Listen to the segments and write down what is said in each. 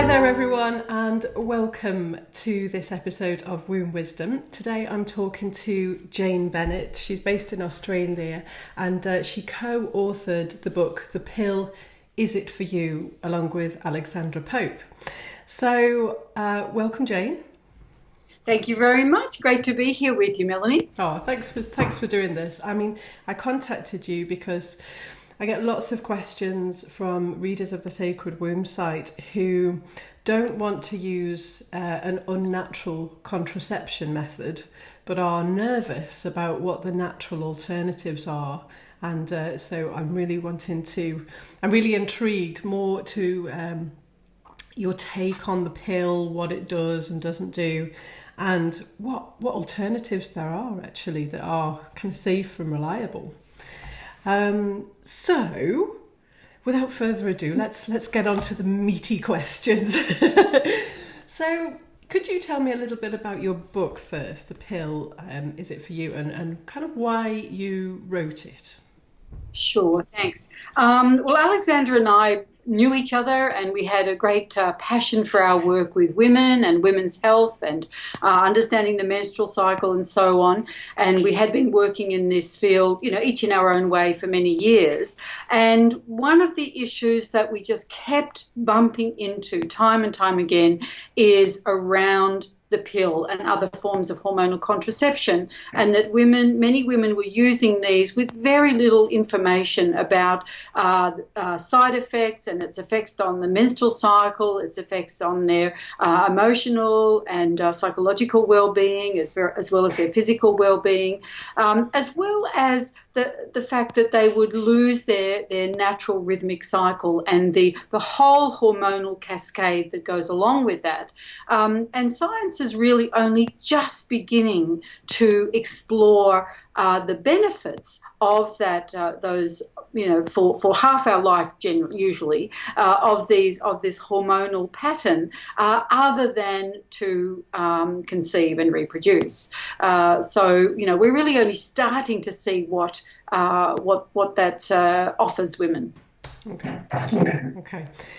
Hi there everyone, and welcome to this episode of Womb Wisdom. Today I'm talking to Jane Bennett. She's based in Australia, and she co-authored the book The Pill, Is It For You, along with Alexandra Pope. So welcome, Jane. Thank you very much. Great to be here with you, Melanie. Oh, thanks for doing this. I mean, I contacted you because I get lots of questions from readers of the Sacred Womb site who don't want to use an unnatural contraception method, but are nervous about what the natural alternatives are. And so I'm really intrigued more to your take on the pill, what it does and doesn't do, and what alternatives there are actually that are kind of safe and reliable. So, without further ado, let's get on to the meaty questions. So, could you tell me a little bit about your book first, The Pill, Is It For You, and kind of why you wrote it? Sure, thanks. Well, Alexandra and I knew each other, and we had a great passion for our work with women and women's health and understanding the menstrual cycle and so on. And we had been working in this field, each in our own way for many years. And one of the issues that we just kept bumping into time and time again is around the pill and other forms of hormonal contraception, and that many women were using these with very little information about side effects and its effects on the menstrual cycle, its effects on their emotional and psychological well-being, as well as their physical well-being, as well as the fact that they would lose their natural rhythmic cycle and the whole hormonal cascade that goes along with that. And science is really only just beginning to explore the benefits of that, for half our life, usually, of this hormonal pattern, other than to conceive and reproduce. So we're really only starting to see what that offers women. Okay.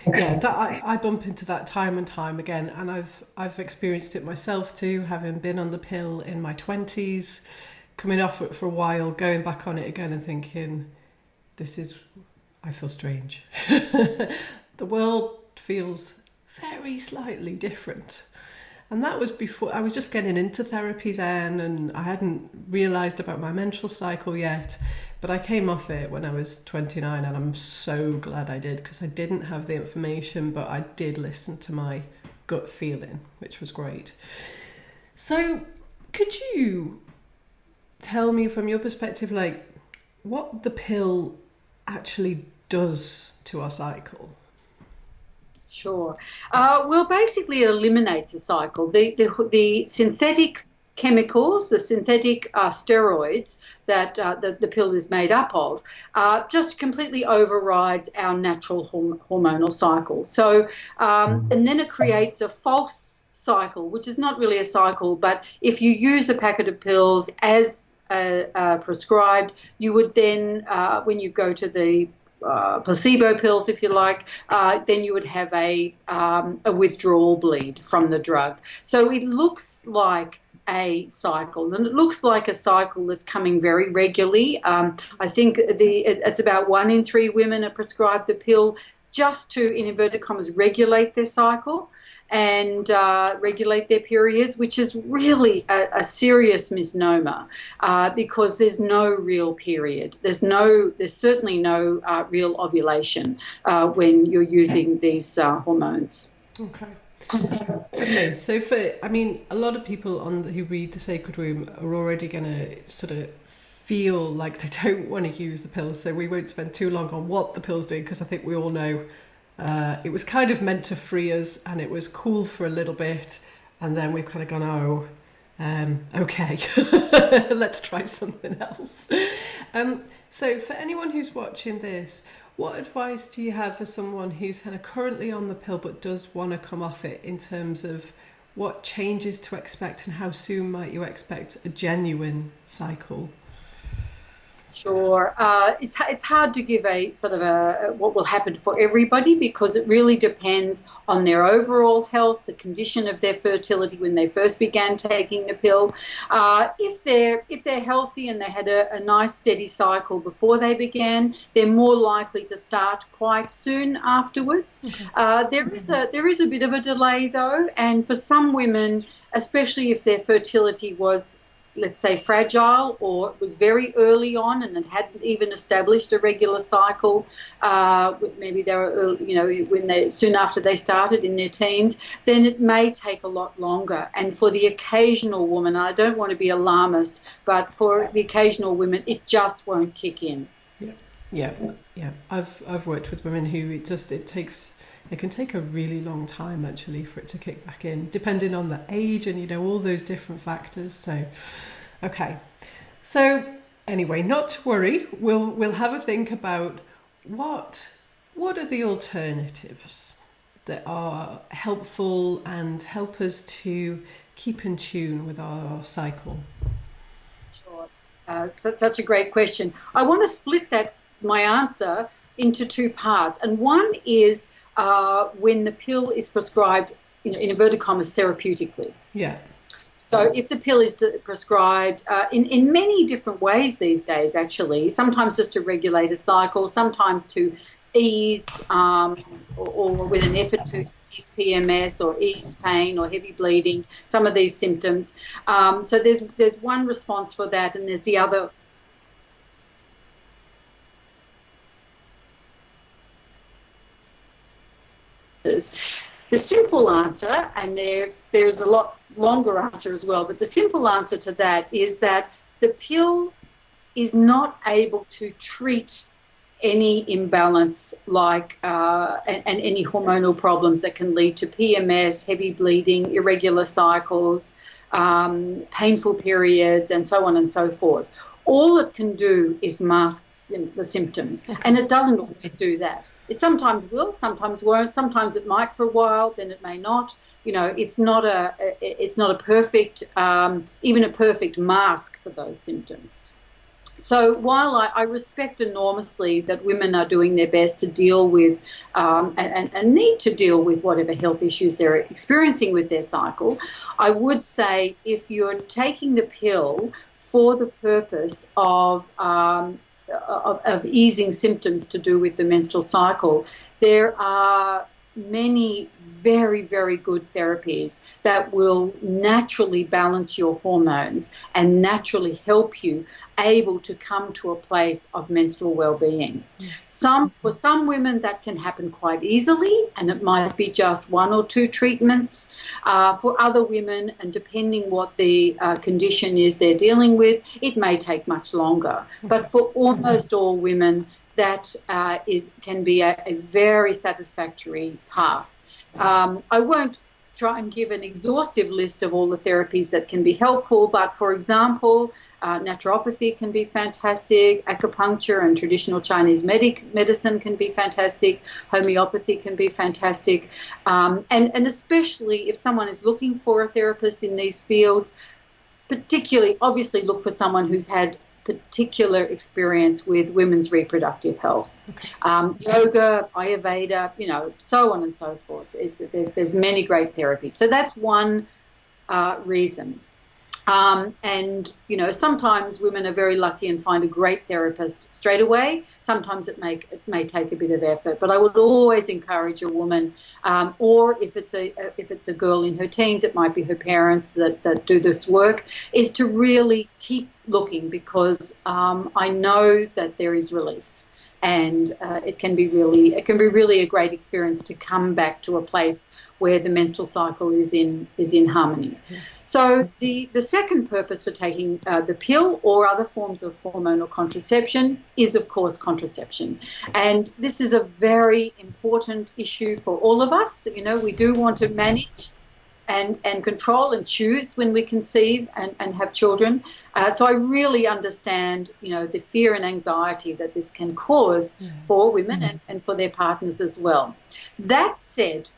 Yeah, I bump into that time and time again, and I've experienced it myself too, having been on the pill in my 20s, coming off it for a while, going back on it again and thinking, I feel strange. The world feels very slightly different. And that was before, I was just getting into therapy then, and I hadn't realised about my menstrual cycle yet. But I came off it when I was 29, and I'm so glad I did, because I didn't have the information, but I did listen to my gut feeling, which was great. So could you tell me from your perspective, like, what the pill actually does to our cycle? Sure. Well, basically it eliminates the cycle. The synthetic chemicals, the synthetic steroids that the pill is made up of, just completely overrides our natural hormonal cycle. So, and then it creates a false cycle, which is not really a cycle, but if you use a packet of pills as prescribed, you would then, when you go to the placebo pills, if you like, then you would have a withdrawal bleed from the drug. So it looks like a cycle, and it looks like a cycle that's coming very regularly. I think it's about 1 in 3 women are prescribed the pill just to, in inverted commas, regulate their cycle and regulate their periods, which is really a serious misnomer, because there's no real period. There's certainly no real ovulation when you're using these hormones. Okay, so a lot of people who read the Sacred Womb are already going to sort of feel like they don't want to use the pills, so we won't spend too long on what the pills do, because I think we all know it was kind of meant to free us, and it was cool for a little bit, and then we've kind of gone, okay, let's try something else. So for anyone who's watching this, what advice do you have for someone who's kind of currently on the pill but does want to come off it, in terms of what changes to expect and how soon might you expect a genuine cycle? Sure. It's hard to give a sort of a what will happen for everybody because it really depends on their overall health, the condition of their fertility when they first began taking the pill. If they're healthy and they had a nice steady cycle before they began, they're more likely to start quite soon afterwards. Okay. There is a bit of a delay though, and for some women, especially if their fertility was, let's say, fragile, or it was very early on and it hadn't even established a regular cycle, maybe they were early, when they soon after they started in their teens, then it may take a lot longer. And for the occasional woman, I don't want to be alarmist, but for the occasional women, it just won't kick in. Yeah. I've worked with women who it can take a really long time actually for it to kick back in, depending on the age and all those different factors. So, okay. So anyway, not to worry. We'll have a think about what are the alternatives that are helpful and help us to keep in tune with our cycle. Sure. Such a great question. I want to split my answer into two parts, and one is when the pill is prescribed, in inverted commas, therapeutically. Yeah. So if the pill is prescribed in many different ways these days, actually, sometimes just to regulate a cycle, sometimes to ease or with an effort to ease PMS or ease pain or heavy bleeding, some of these symptoms. So there's one response for that, and there's the other. The simple answer, and there's a lot longer answer as well, but the simple answer to that is that the pill is not able to treat any imbalance and any hormonal problems that can lead to PMS, heavy bleeding, irregular cycles, painful periods, and so on and so forth. All it can do is mask the symptoms, and it doesn't always do that. It sometimes will, sometimes won't, sometimes it might for a while, then it may not. It's not a perfect, even a perfect mask for those symptoms. So while I respect enormously that women are doing their best to deal with and need to deal with whatever health issues they're experiencing with their cycle, I would say if you're taking the pill for the purpose of easing symptoms to do with the menstrual cycle, there are many very, very good therapies that will naturally balance your hormones and naturally help you able to come to a place of menstrual well-being. For some women that can happen quite easily, and it might be just one or two treatments. For other women, and depending what the condition is they're dealing with, it may take much longer. But for almost all women, that can be a very satisfactory path. I won't try and give an exhaustive list of all the therapies that can be helpful, but for example, naturopathy can be fantastic, acupuncture and traditional Chinese medicine can be fantastic, homeopathy can be fantastic, and especially if someone is looking for a therapist in these fields, particularly obviously look for someone who's had particular experience with women's reproductive health. Okay. Yoga, Ayurveda, so on and so forth. There's many great therapies. So that's one reason. And sometimes women are very lucky and find a great therapist straight away. Sometimes it may take a bit of effort, but I would always encourage a woman, or if it's a girl in her teens, it might be her parents that do this work, is to really keep looking, because I know that there is relief. And it can be really a great experience to come back to a place where the menstrual cycle is in harmony. Yeah. So the second purpose for taking the pill or other forms of hormonal contraception is, of course, contraception. And this is a very important issue for all of us. We do want to manage and control and choose when we conceive and have children. So I really understand, the fear and anxiety that this can cause for women and for their partners as well. That said,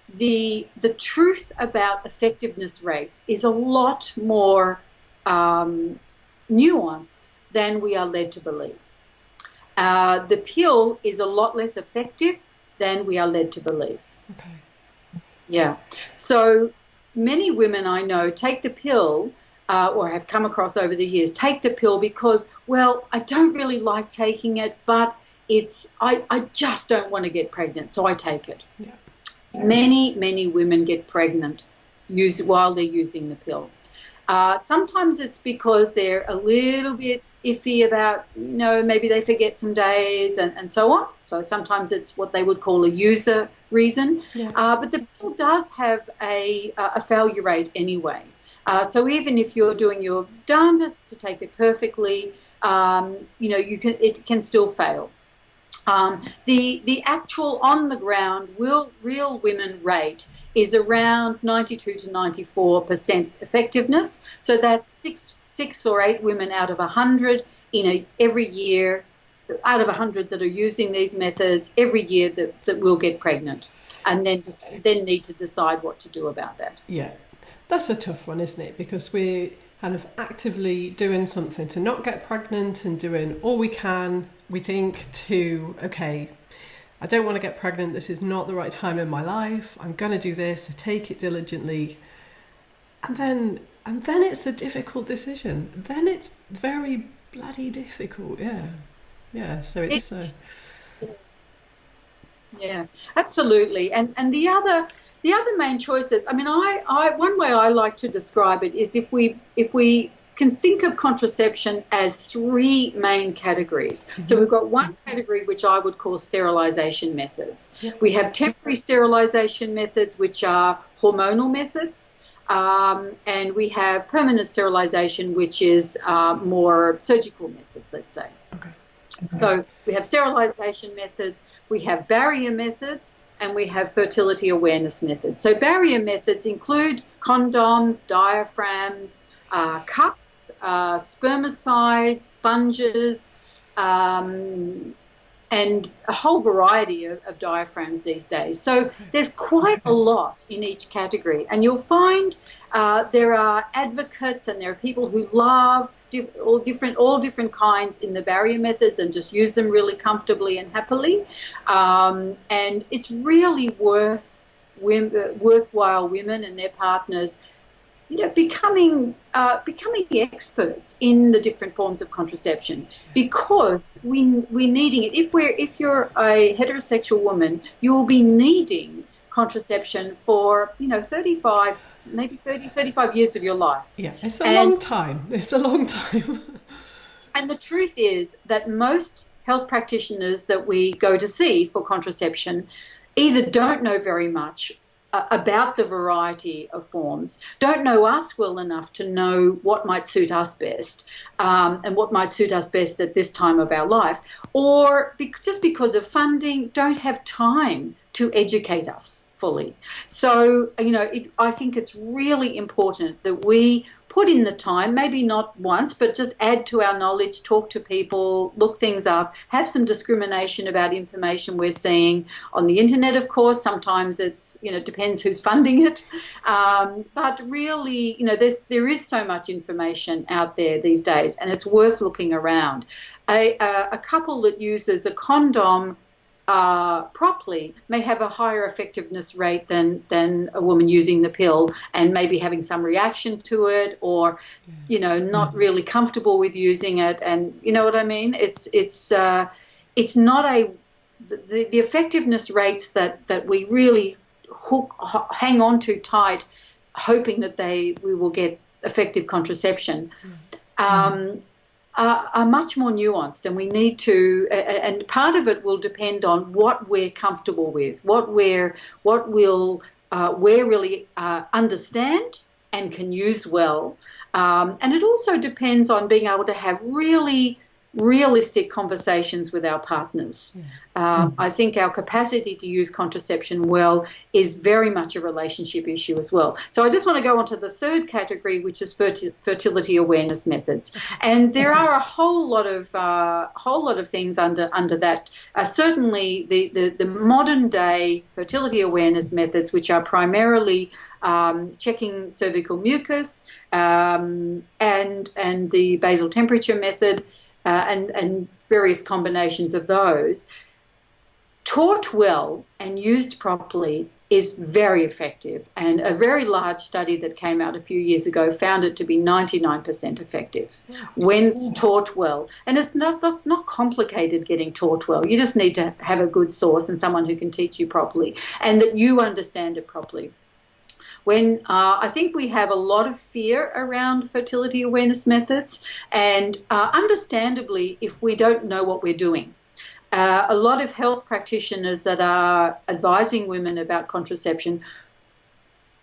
the truth about effectiveness rates is a lot more nuanced than we are led to believe. The pill is a lot less effective than we are led to believe. Okay. Yeah. So many women I know take the pill, or have come across over the years, take the pill because, well, I don't really like taking it, but I just don't want to get pregnant, so I take it. Yeah. Many women get pregnant while they're using the pill. Sometimes it's because they're a little bit iffy about, maybe they forget some days and so on. So sometimes it's what they would call a user reason. Yeah. But the pill does have a failure rate anyway. So even if you're doing your darndest to take it perfectly, it can still fail. The actual on the ground real women rate is around 92 to 94% effectiveness. So that's six or eight women out of 100 every year, out of 100 that are using these methods every year that will get pregnant, and then need to decide what to do about that. Yeah, that's a tough one, isn't it? Because we're kind of actively doing something to not get pregnant and doing all we can, we think, to, okay, I don't want to get pregnant, this is not the right time in my life, I'm going to do this, I take it diligently. And then it's a difficult decision. Then it's very bloody difficult, yeah. Yeah, so it's... Yeah, absolutely. And the other main choices, I one way I like to describe it is if we can think of contraception as three main categories. Mm-hmm. So we've got one category which I would call sterilization methods. Yep. We have temporary sterilization methods, which are hormonal methods, and we have permanent sterilization, which is more surgical methods, let's say. Okay. So we have sterilization methods, we have barrier methods, and we have fertility awareness methods. So barrier methods include condoms, diaphragms, cups, spermicide, sponges, and a whole variety of diaphragms these days. So there's quite a lot in each category. And you'll find there are advocates and there are people who love all different kinds in the barrier methods and just use them really comfortably and happily. And it's really worthwhile women and their partners becoming experts in the different forms of contraception, because we're needing it. If you're a heterosexual woman, you will be needing contraception for 35 years of your life. Yeah, it's a long time. And the truth is that most health practitioners that we go to see for contraception either don't know very much about the variety of forms, don't know us well enough to know what might suit us best, and what might suit us best at this time of our life, or just because of funding, don't have time to educate us fully. So, I think it's really important that we put in the time, maybe not once, but just add to our knowledge, talk to people, look things up, have some discrimination about information we're seeing on the internet, of course. Sometimes it's, depends who's funding it. But really, there is so much information out there these days, and it's worth looking around. A couple that uses a condom properly may have a higher effectiveness rate than a woman using the pill and maybe having some reaction to it, or not really comfortable with using it, and you know what I mean. It's not the effectiveness rates that we really hang on to tight, hoping that we will get effective contraception. Are much more nuanced, and we need to, and part of it will depend on what we're comfortable with, what we really understand and can use well, and it also depends on being able to have really realistic conversations with our partners. I think our capacity to use contraception well is very much a relationship issue as well. So I just want to go on to the third category, which is fertility awareness methods, and there are a whole lot of things under that. Certainly, the modern day fertility awareness methods, which are primarily checking cervical mucus and the basal temperature method. and various combinations of those, taught well and used properly, is very effective. And a very large study that came out a few years ago found it to be 99% effective when it's taught well. And that's not complicated getting taught well. You just need to have a good source and someone who can teach you properly and that you understand it properly. When I think we have a lot of fear around fertility awareness methods, and understandably, if we don't know what we're doing. A lot of health practitioners that are advising women about contraception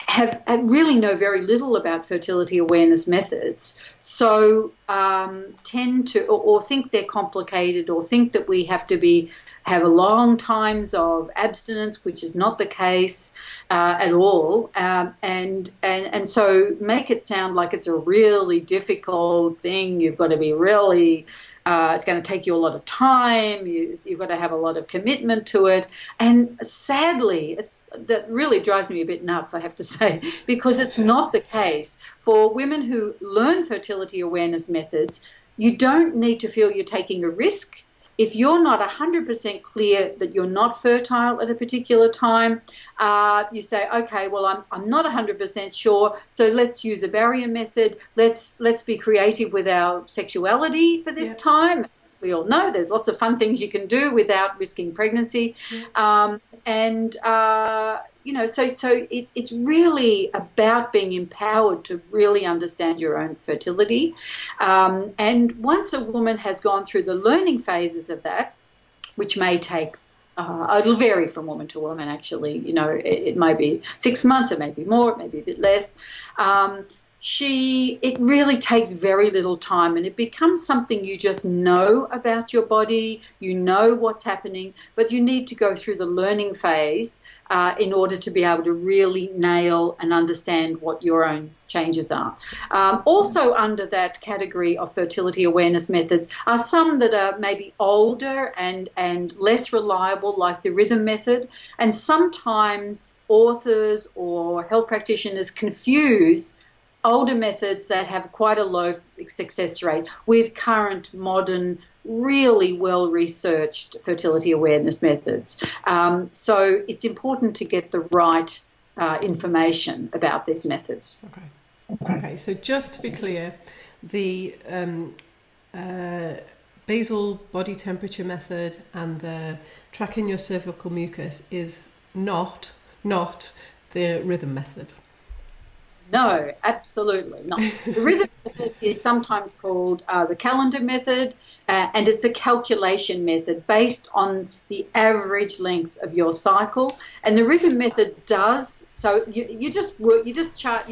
have really know very little about fertility awareness methods, so tend to or think they're complicated, or think that we have to have a long times of abstinence, which is not the case at all, and so make it sound like it's a really difficult thing. You've got to be really. It's going to take you a lot of time. You've got to have a lot of commitment to it. And sadly, that really drives me a bit nuts, I have to say, because it's not the case. For women who learn fertility awareness methods, you don't need to feel you're taking a risk. If you're not 100% clear that you're not fertile at a particular time, you say, okay, well, I'm not 100% sure, so let's use a barrier method. Let's be creative with our sexuality for this time. We all know there's lots of fun things you can do without risking pregnancy. So it's really about being empowered to really understand your own fertility. And once a woman has gone through the learning phases of that, which may take, it'll vary from woman to woman, actually. It may be 6 months, it may be more, it may be a bit less. It really takes very little time, and it becomes something you just know about your body, you know what's happening, but you need to go through the learning phase in order to be able to really nail and understand what your own changes are. Also under that category of fertility awareness methods are some that are maybe older and less reliable, like the rhythm method, and sometimes authors or health practitioners confuse older methods that have quite a low success rate with current, modern, really well-researched fertility awareness methods. So it's important to get the right information about these methods. Okay, so just to be clear, the basal body temperature method and the tracking your cervical mucus is not the rhythm method. No, absolutely not. The rhythm method is sometimes called the calendar method, and it's a calculation method based on the average length of your cycle. And the rhythm method does, so you just chart,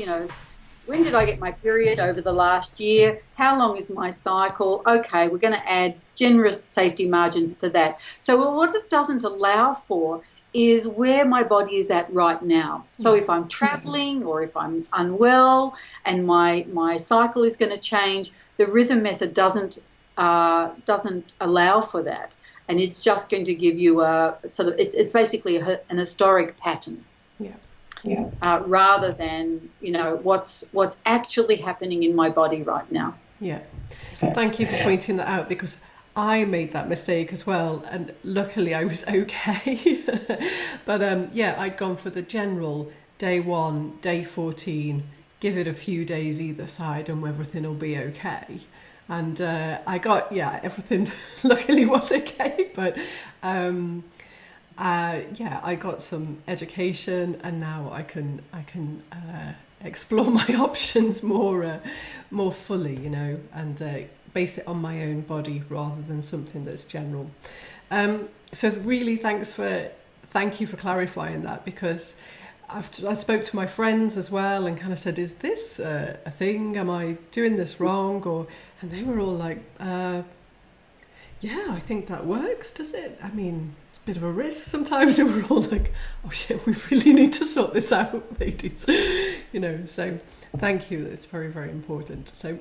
when did I get my period over the last year? How long is my cycle? Okay, we're going to add generous safety margins to that. So what it doesn't allow for is where my body is at right now. So if I'm traveling or if I'm unwell and my cycle is going to change, the rhythm method doesn't allow for that, and it's just going to give you a sort of it's basically an historic pattern. Rather than what's actually happening in my body right now. Thank you for pointing that out, because I made that mistake as well, and luckily I was okay. But I'd gone for the general day 1, day 14, give it a few days either side and everything will be okay. And I got, everything luckily was okay, but I got some education, and now I can explore my options more fully, and base it on my own body rather than something that's general. So really thank you for clarifying that, because I spoke to my friends as well and kind of said, is this a thing? Am I doing this wrong? And they were all like, I think that works, does it? I mean, it's a bit of a risk sometimes. And we're all like, oh shit, we really need to sort this out, ladies. So thank you. That's very, very important. So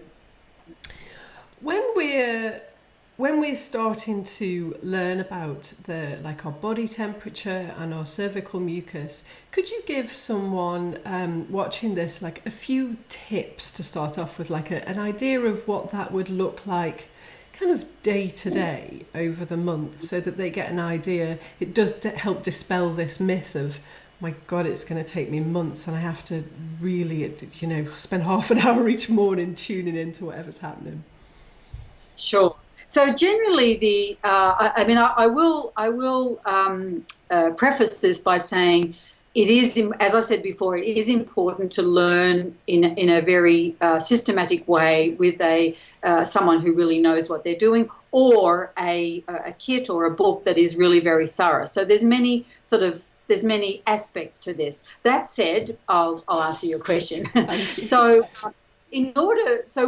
when we're starting to learn about our body temperature and our cervical mucus, could you give someone watching this a few tips to start off with, an idea of what that would look like kind of day to day over the month, so that they get an idea. It does help dispel this myth of, my God, it's going to take me months and I have to really, spend half an hour each morning tuning into whatever's happening. Sure. So generally, I will preface this by saying it is, as I said before, it is important to learn in a very systematic way with someone who really knows what they're doing, or a kit or a book that is really very thorough. So there's many aspects to this. That said, I'll answer your question. Thank you. So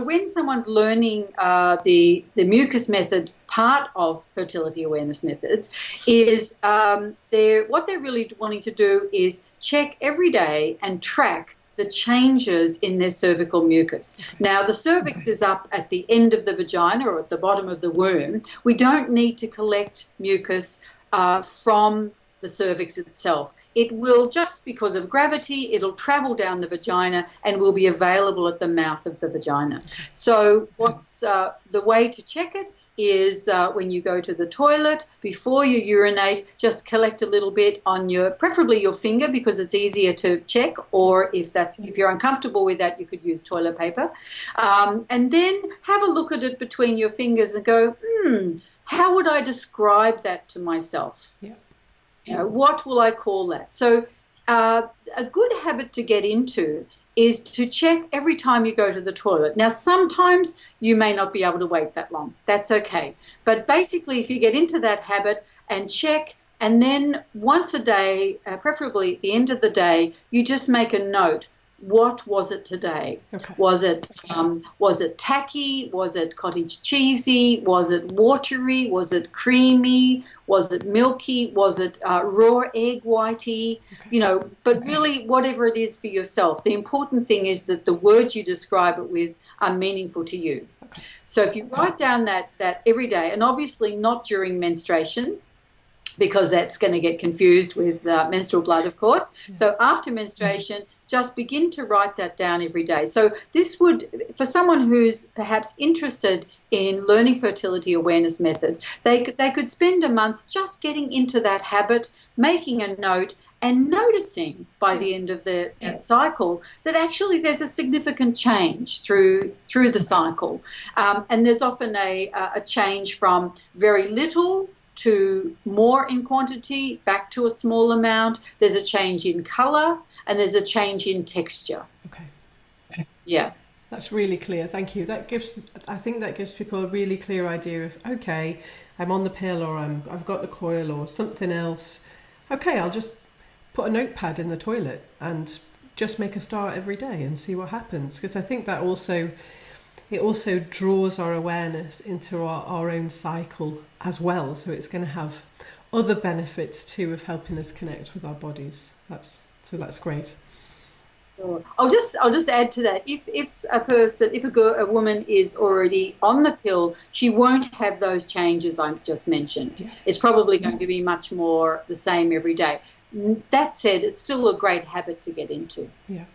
when someone's learning the mucus method part of fertility awareness methods, is what they're really wanting to do is check every day and track the changes in their cervical mucus. Now, the cervix is up at the end of the vagina or at the bottom of the womb. We don't need to collect mucus from the cervix itself. It will, just because of gravity, it'll travel down the vagina and will be available at the mouth of the vagina. So what's the way to check it is when you go to the toilet, before you urinate, just collect a little bit on preferably your finger, because it's easier to check, or if you're uncomfortable with that, you could use toilet paper. And then have a look at it between your fingers and go, how would I describe that to myself? Yeah. What will I call that? So a good habit to get into is to check every time you go to the toilet. Now, sometimes you may not be able to wait that long. That's okay. But basically, if you get into that habit and check, and then once a day, preferably at the end of the day, you just make a note. What was it today? Okay. Was it tacky? Was it cottage cheesy? Was it watery? Was it creamy? Was it milky? Was it raw egg whitey? Okay. But really, whatever it is for yourself. The important thing is that the words you describe it with are meaningful to you. Okay. So if you write down that every day, and obviously not during menstruation, because that's going to get confused with menstrual blood, of course. Yeah. So after menstruation, just begin to write that down every day. So this would, for someone who's perhaps interested in learning fertility awareness methods, they could spend a month just getting into that habit, making a note, and noticing by the end of that cycle that actually there's a significant change through the cycle. And there's often a change from very little to more in quantity, back to a small amount. There's a change in color, and there's a change in texture. Okay. Yeah. That's really clear. Thank you. I think that gives people a really clear idea of, okay, I'm on the pill, or I've got the coil or something else. Okay, I'll just put a notepad in the toilet and just make a start every day and see what happens. Because I think that it also draws our awareness into our own cycle as well. So it's going to have other benefits too of helping us connect with our bodies. That's great. Sure. I'll just add to that. If a woman is already on the pill, she won't have those changes I just mentioned. Yeah. It's probably going to be much more the same every day. That said, it's still a great habit to get into. Yeah.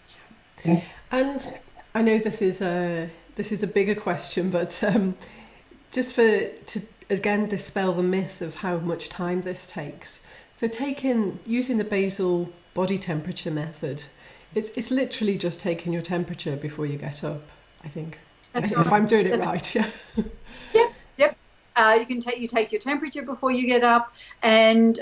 And I know this is a bigger question, but just to again dispel the myth of how much time this takes. So using the basal body temperature method, it's literally just taking your temperature before you get up, I think. If I'm doing it right, yeah. Yep. You take your temperature before you get up, and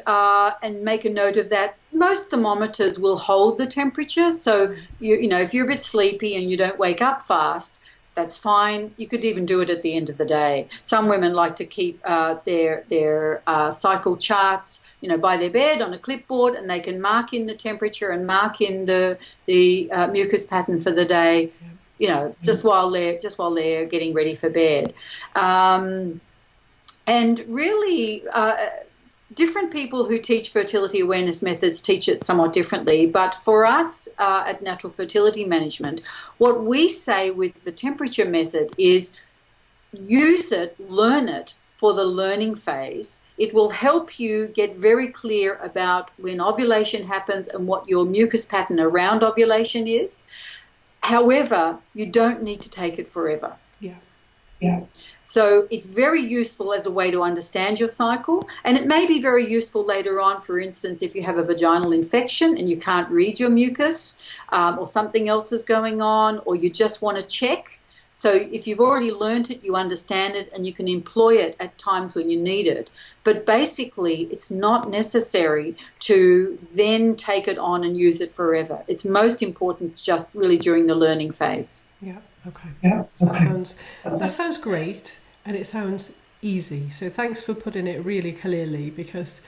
make a note of that. Most thermometers will hold the temperature, so if you're a bit sleepy and you don't wake up fast, that's fine. You could even do it at the end of the day. Some women like to keep their cycle charts, by their bed on a clipboard, and they can mark in the temperature and mark in the mucus pattern for the day. Just while they're getting ready for bed. And really, different people who teach fertility awareness methods teach it somewhat differently. But for us at Natural Fertility Management, what we say with the temperature method is use it, learn it for the learning phase. It will help you get very clear about when ovulation happens and what your mucus pattern around ovulation is. However, you don't need to take it forever. Yeah. So it's very useful as a way to understand your cycle, and it may be very useful later on, for instance, if you have a vaginal infection and you can't read your mucus, or something else is going on, or you just want to check. So if you've already learnt it, you understand it, and you can employ it at times when you need it. But basically, it's not necessary to then take it on and use it forever. It's most important just really during the learning phase. Yeah, okay. Yeah, okay. That sounds great, and it sounds easy. So thanks for putting it really clearly, because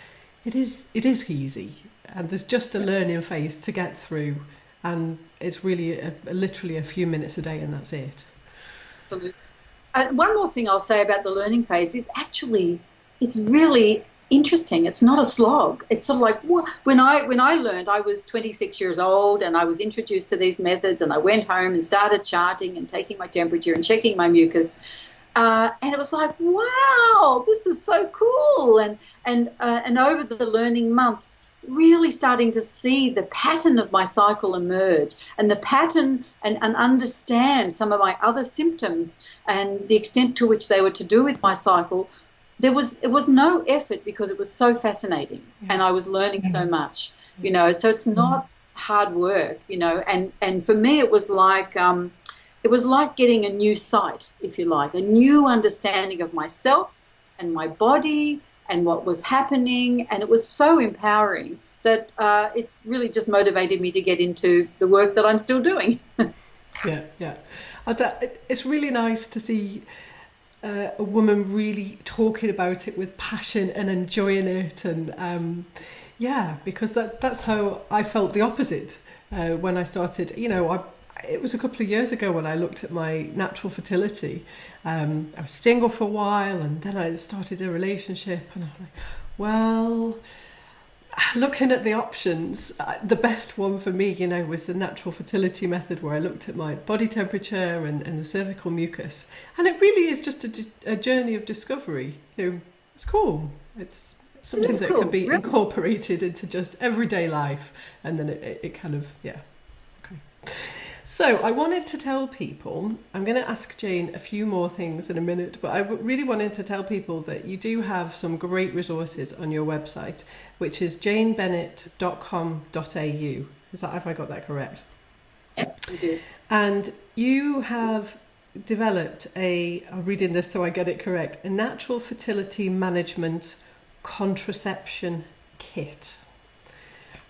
it is easy, and there's just a learning phase to get through, and it's really literally a few minutes a day, and that's it. Absolutely. One more thing I'll say about the learning phase is actually it's really interesting. It's not a slog. It's sort of like when I learned, I was 26 years old and I was introduced to these methods, and I went home and started charting and taking my temperature and checking my mucus, and it was like, wow, this is so cool. And over the learning months, really starting to see the pattern of my cycle emerge, and the pattern and understand some of my other symptoms and the extent to which they were to do with my cycle. It was no effort, because it was so fascinating, and I was learning so much, so it's not hard work, and for me it was like getting a new sight, if you like, a new understanding of myself and my body and what was happening, and it was so empowering that it's really just motivated me to get into the work that I'm still doing. Yeah. It's really nice to see a woman really talking about it with passion and enjoying it, and because that's how I felt the opposite when I started. It was a couple of years ago when I looked at my natural fertility. I was single for a while, and then I started a relationship, and I'm like, well, looking at the options, the best one for me, was the natural fertility method, where I looked at my body temperature and the cervical mucus, and it really is just a journey of discovery. It's cool. It's something that can be incorporated into just everyday life, and then it kind of, okay. So I wanted to tell people, I'm going to ask Jane a few more things in a minute, but I really wanted to tell people that you do have some great resources on your website, which is janebennett.com.au. Have I got that correct? Yes, you do. And you have developed I'm reading this so I get it correct, a natural fertility management contraception kit.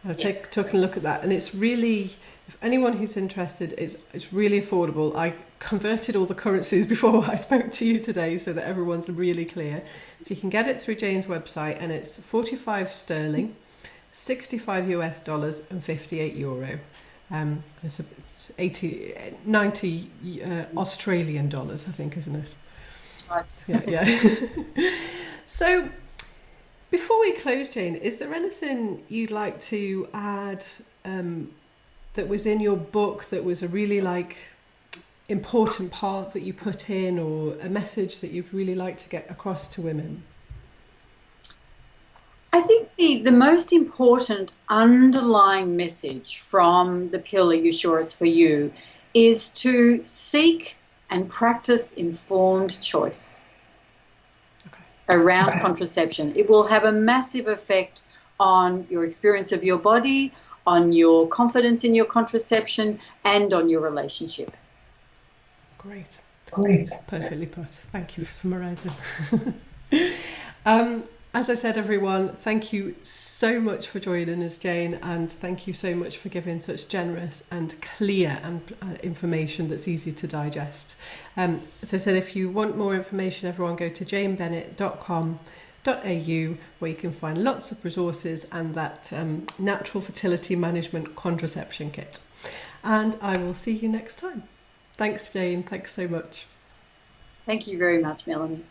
I've taken a look at that, and it's really, if anyone who's interested, it's really affordable. I converted all the currencies before I spoke to you today so that everyone's really clear. So you can get it through Jane's website, and it's 45 sterling, $65 US, and 58 euro. It's 90 Australian dollars, I think, isn't it? That's right. Yeah. So before we close, Jane, is there anything you'd like to add that was in your book that was a really important part that you put in, or a message that you'd really like to get across to women? I think the most important underlying message from the pill, Are You Sure It's For You, is to seek and practice informed choice around contraception. It will have a massive effect on your experience of your body, on your confidence in your contraception, and on your relationship. Great. Perfectly put. Thank you for summarising. As I said, everyone, thank you so much for joining us, Jane, and thank you so much for giving such generous and clear information that's easy to digest. As I said, if you want more information, everyone go to janebennett.com.au, where you can find lots of resources and that natural fertility management contraception kit. And I will see you next time. Thanks, Jane. Thanks so much. Thank you very much, Melanie.